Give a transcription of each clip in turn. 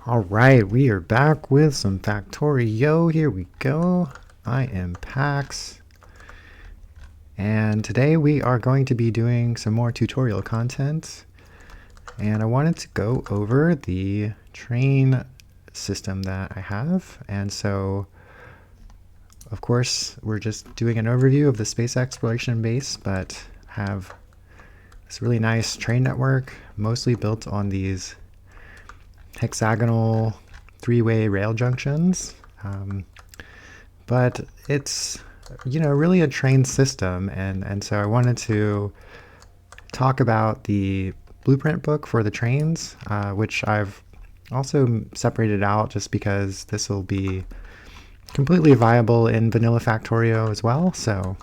All right, we are back with some Factorio. Here we go. I am Pax, and today we are going to be doing some more tutorial content. And I wanted to go over the train system that I have. And so, of course, we're just doing an overview of the space exploration base, but have this really nice train network, mostly built on these hexagonal three-way rail junctions. But it's, really a train system. And so I wanted to talk about the blueprint book for the trains, which I've also separated out just because this will be completely viable in vanilla Factorio as well. So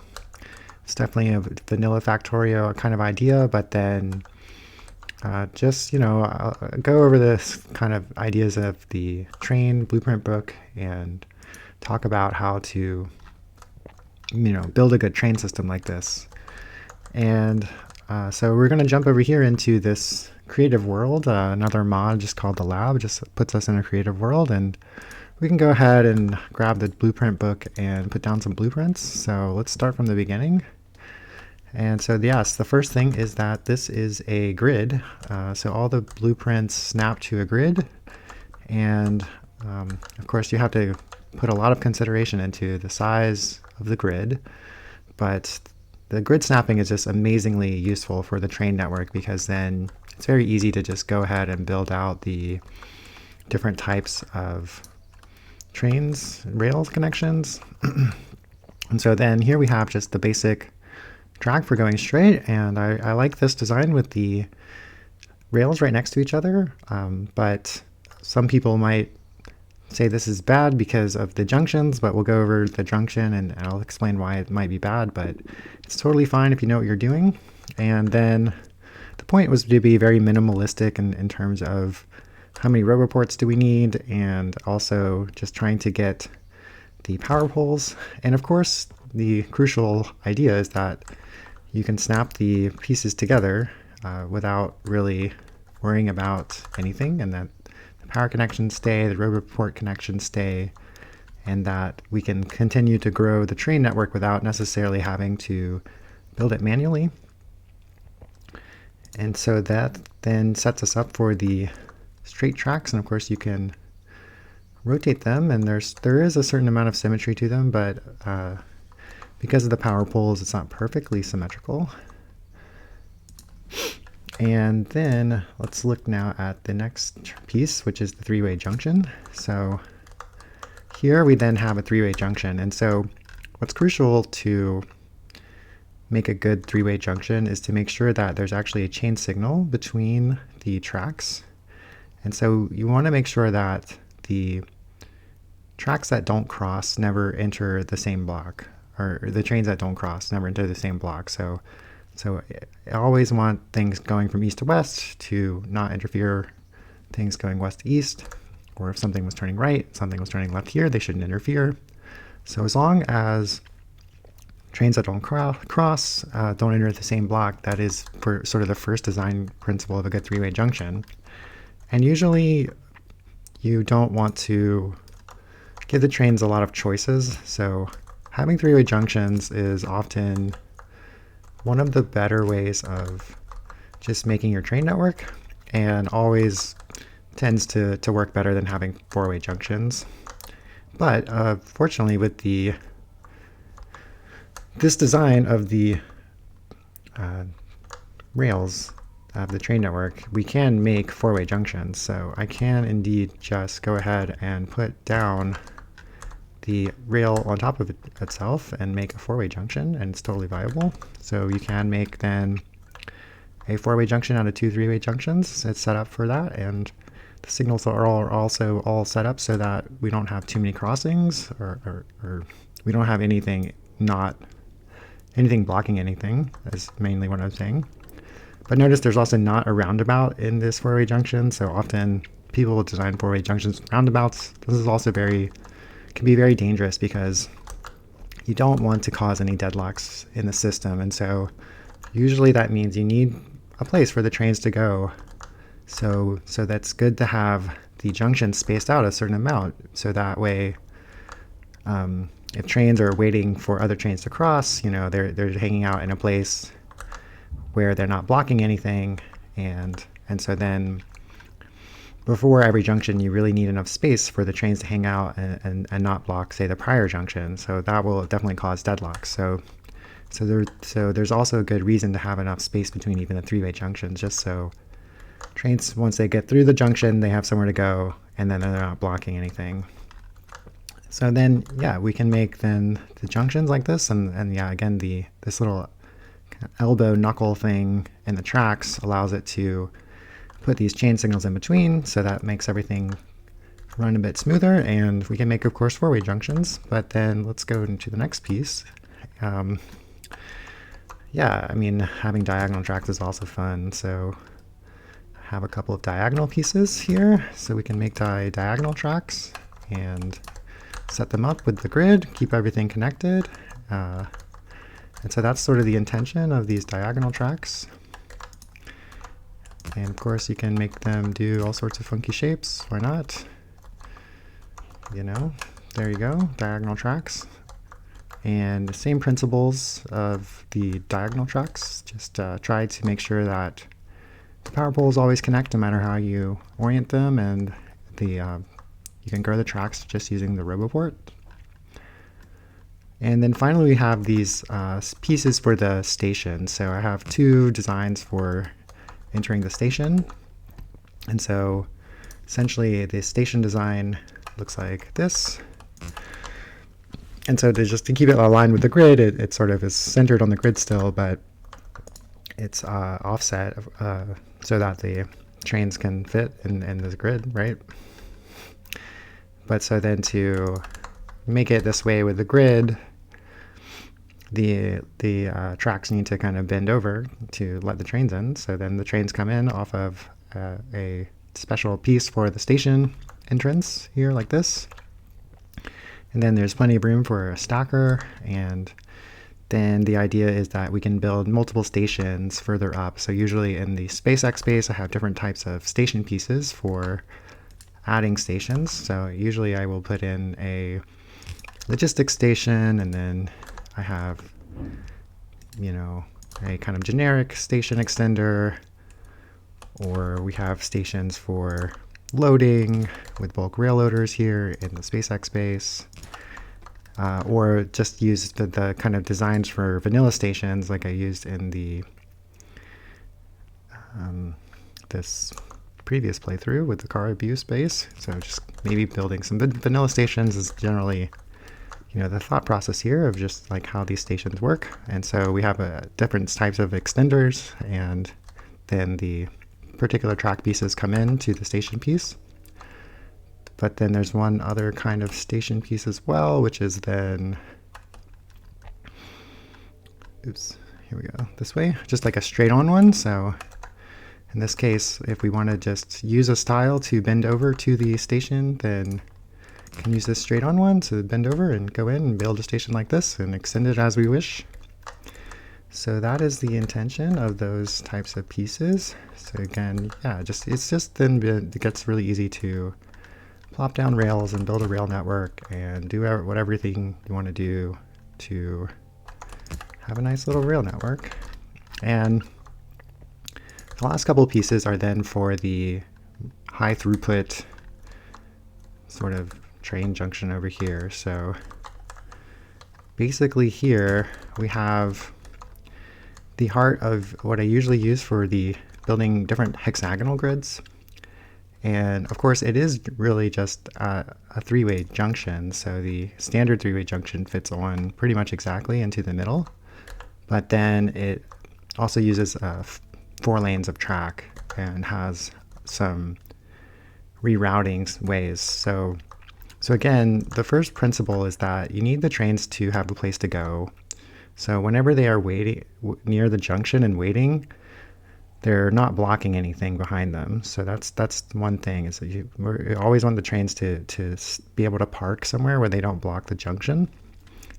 it's definitely a vanilla Factorio kind of idea, but then I'll go over this kind of ideas of the train blueprint book and talk about how to, build a good train system like this. And so we're going to jump over here into this creative world. Another mod just called the lab just puts us in a creative world, and we can go ahead and grab the blueprint book and put down some blueprints. So let's start from the beginning. And so yes, the first thing is that this is a grid. So all the blueprints snap to a grid. And of course you have to put a lot of consideration into the size of the grid. But the grid snapping is just amazingly useful for the train network, because then it's very easy to just go ahead and build out the different types of trains, rail connections. And so then here we have just the basic track for going straight, and I like this design with the rails right next to each other, but some people might say this is bad because of the junctions, but we'll go over the junction and I'll explain why it might be bad, but it's totally fine if you know what you're doing. And then the point was to be very minimalistic in terms of how many row reports do we need, and also just trying to get the power poles. And of course, the crucial idea is that you can snap the pieces together without really worrying about anything, and that the power connections stay, the row report connections stay, and that we can continue to grow the train network without necessarily having to build it manually. And so that then sets us up for the straight tracks, and of course you can rotate them, and there is a certain amount of symmetry to them, but because of the power poles, it's not perfectly symmetrical. And then let's look now at the next piece, which is the three-way junction. So here we then have a three-way junction. And so what's crucial to make a good three-way junction is to make sure that there's actually a chain signal between the tracks. And so you want to make sure that the tracks that don't cross never enter the same block, or the trains that don't cross never enter the same block. So I always want things going from east to west to not interfere things going west to east, or if something was turning right, something was turning left here, they shouldn't interfere. So as long as trains that don't cross don't enter the same block, that is for sort of the first design principle of a good three-way junction. And usually you don't want to give the trains a lot of choices, so having three-way junctions is often one of the better ways of just making your train network, and always tends to work better than having four-way junctions. But fortunately, with this design of the rails of the train network, we can make four-way junctions. So I can indeed just go ahead and put down the rail on top of itself and make a four-way junction, and it's totally viable. So you can make then a four-way junction out of two three-way junctions. It's set up for that, and the signals are also all set up so that we don't have too many crossings, or we don't have anything blocking anything, is mainly what I'm saying. But notice there's also not a roundabout in this four-way junction, so often people will design four-way junctions with roundabouts. This is also can be very dangerous because you don't want to cause any deadlocks in the system, and so usually that means you need a place for the trains to go. So that's good to have the junctions spaced out a certain amount, so that way if trains are waiting for other trains to cross, you know, they're hanging out in a place where they're not blocking anything, and so then before every junction you really need enough space for the trains to hang out and not block, say, the prior junction. So that will definitely cause deadlocks. So there's also a good reason to have enough space between even the three-way junctions, just so trains, once they get through the junction, they have somewhere to go, and then they're not blocking anything. So then, yeah, we can make then the junctions like this, and yeah, again, this little elbow knuckle thing in the tracks allows it to put these chain signals in between, so that makes everything run a bit smoother. And we can make, of course, four-way junctions. But then let's go into the next piece. Yeah, I mean, having diagonal tracks is also fun. So I have a couple of diagonal pieces here, so we can make diagonal tracks and set them up with the grid, keep everything connected. And so that's sort of the intention of these diagonal tracks. And of course you can make them do all sorts of funky shapes. Why not? You know, there you go, diagonal tracks. And the same principles of the diagonal tracks, just try to make sure that the power poles always connect no matter how you orient them, and you can grow the tracks just using the RoboPort. And then finally we have these pieces for the station. So I have two designs for entering the station. And so essentially the station design looks like this. And so just to keep it aligned with the grid, it sort of is centered on the grid still, but it's offset so that the trains can fit in this grid, right? But so then to make it this way with the grid, the tracks need to kind of bend over to let the trains in. So then the trains come in off of a special piece for the station entrance here, like this. And then there's plenty of room for a stacker. And then the idea is that we can build multiple stations further up. So usually in the SpaceX space, I have different types of station pieces for adding stations. So usually I will put in a logistics station, and then I have, you know, a kind of generic station extender, or we have stations for loading with bulk rail loaders here in the SpaceX space, or just use the kind of designs for vanilla stations like I used in the this previous playthrough with the car abuse base. So just maybe building some vanilla stations is generally, you know, the thought process here of just like how these stations work. And so we have different types of extenders, and then the particular track pieces come into the station piece. But then there's one other kind of station piece as well, which is then, oops, here we go, this way, just like a straight on one. So in this case, if we want to just use a style to bend over to the station, then can use this straight on one to bend over and go in and build a station like this and extend it as we wish. So that is the intention of those types of pieces. So again, yeah, it's just then it gets really easy to plop down rails and build a rail network and do everything you want to do to have a nice little rail network. And the last couple of pieces are then for the high throughput sort of train junction over here. So basically here we have the heart of what I usually use for the building different hexagonal grids. And of course it is really just a three-way junction. So the standard three-way junction fits on pretty much exactly into the middle, but then it also uses 4 lanes of track and has some rerouting ways. So again, the first principle is that you need the trains to have a place to go. So whenever they are waiting near the junction and waiting, they're not blocking anything behind them. So that's one thing, is that you always want the trains to be able to park somewhere where they don't block the junction.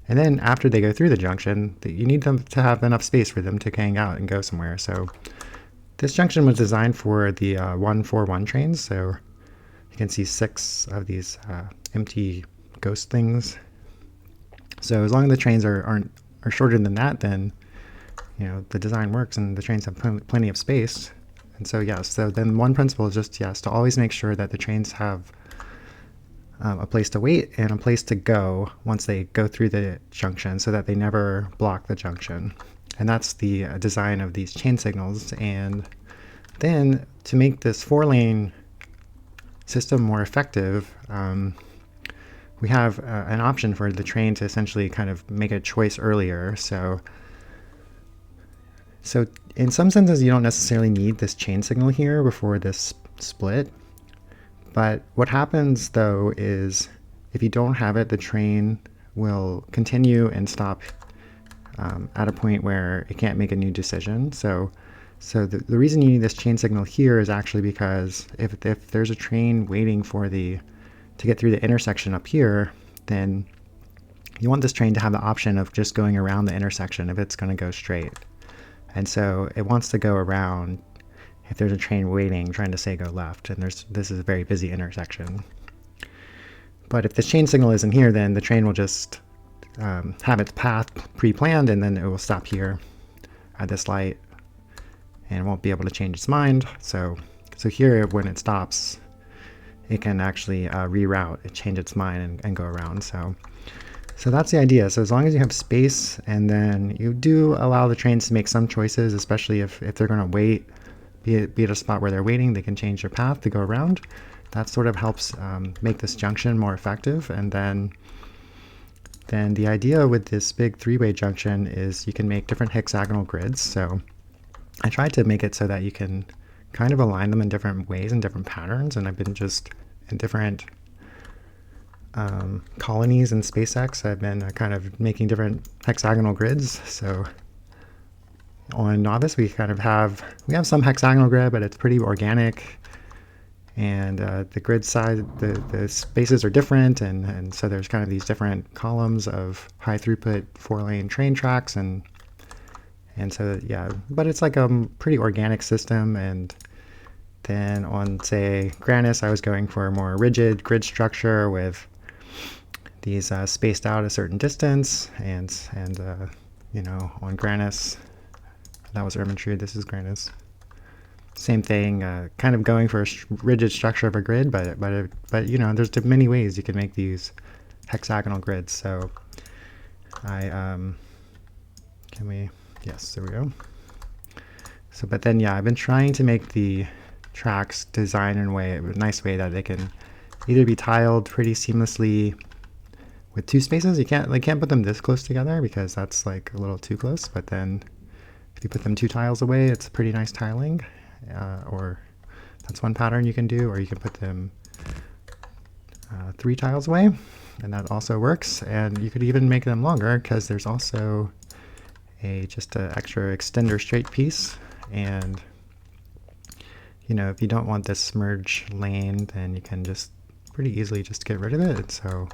And then after they go through the junction, you need them to have enough space for them to hang out and go somewhere. So this junction was designed for the 141 trains. So You can see 6 of these empty ghost things. So as long as the trains are shorter than that, then the design works and the trains have plenty of space. And so yes, so then one principle is just to always make sure that the trains have a place to wait and a place to go once they go through the junction, so that they never block the junction. And that's the design of these chain signals. And then to make this 4-lane system more effective, we have an option for the train to essentially kind of make a choice earlier. So in some senses, you don't necessarily need this chain signal here before this split. But what happens though is if you don't have it, the train will continue and stop at a point where it can't make a new decision. So the reason you need this chain signal here is actually because if there's a train waiting to get through the intersection up here, then you want this train to have the option of just going around the intersection if it's going to go straight. And so it wants to go around if there's a train waiting, trying to say go left, and this is a very busy intersection. But if the chain signal isn't here, then the train will just have its path pre-planned, and then it will stop here at this light and won't be able to change its mind. So here, when it stops, it can actually reroute, change its mind, and go around. So that's the idea. So as long as you have space, and then you do allow the trains to make some choices, especially if they're going to wait, be at a spot where they're waiting, they can change their path to go around. That sort of helps make this junction more effective. And then the idea with this big 3-way junction is you can make different hexagonal grids. So I tried to make it so that you can kind of align them in different ways and different patterns. And I've been just in different colonies in SpaceX, I've been kind of making different hexagonal grids. So on Novice, we have some hexagonal grid, but it's pretty organic. And the grid size, the spaces are different, and so there's kind of these different columns of high throughput 4-lane train tracks, and so but it's like a pretty organic system. And then on, say, Granus, I was going for a more rigid grid structure with these spaced out a certain distance, and on Granus, that was Ermintrude, this is Granus. Same thing, kind of going for a rigid structure of a grid, but there's many ways you can make these hexagonal grids. So yes, there we go. So, but then I've been trying to make the tracks designed in a nice way that they can either be tiled pretty seamlessly with 2 spaces. You can't put them this close together because that's like a little too close. But then if you put them 2 tiles away, it's pretty nice tiling. Or that's one pattern you can do, or you can put them 3 tiles away, and that also works. And you could even make them longer because there's also just an extra extender straight piece. And if you don't want this merge lane, then you can just pretty easily just get rid of it. So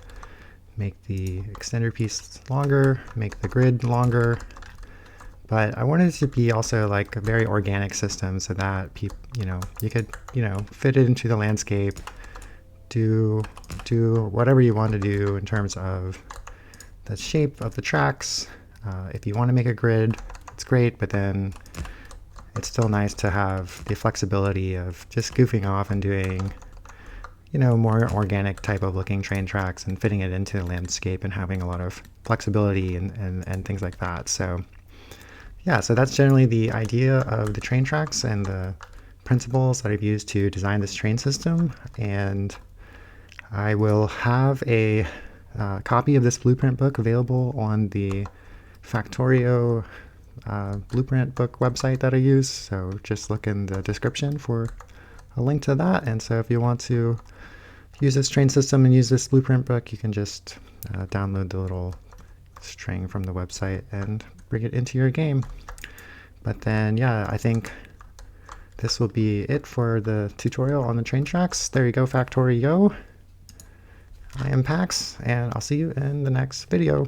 make the extender piece longer, make the grid longer. But I wanted it to be also like a very organic system, so that you could fit it into the landscape, do whatever you want to do in terms of the shape of the tracks. If you want to make a grid, it's great, but then it's still nice to have the flexibility of just goofing off and doing more organic type of looking train tracks and fitting it into the landscape and having a lot of flexibility and things like that. So so that's generally the idea of the train tracks and the principles that I've used to design this train system. And I will have a copy of this blueprint book available on the Factorio blueprint book website that I use. So just look in the description for a link to that. And so if you want to use this train system and use this blueprint book, you can just download the little string from the website and bring it into your game. But then I think this will be it for the tutorial on the train tracks. There you go, Factorio. I am Pax, and I'll see you in the next video.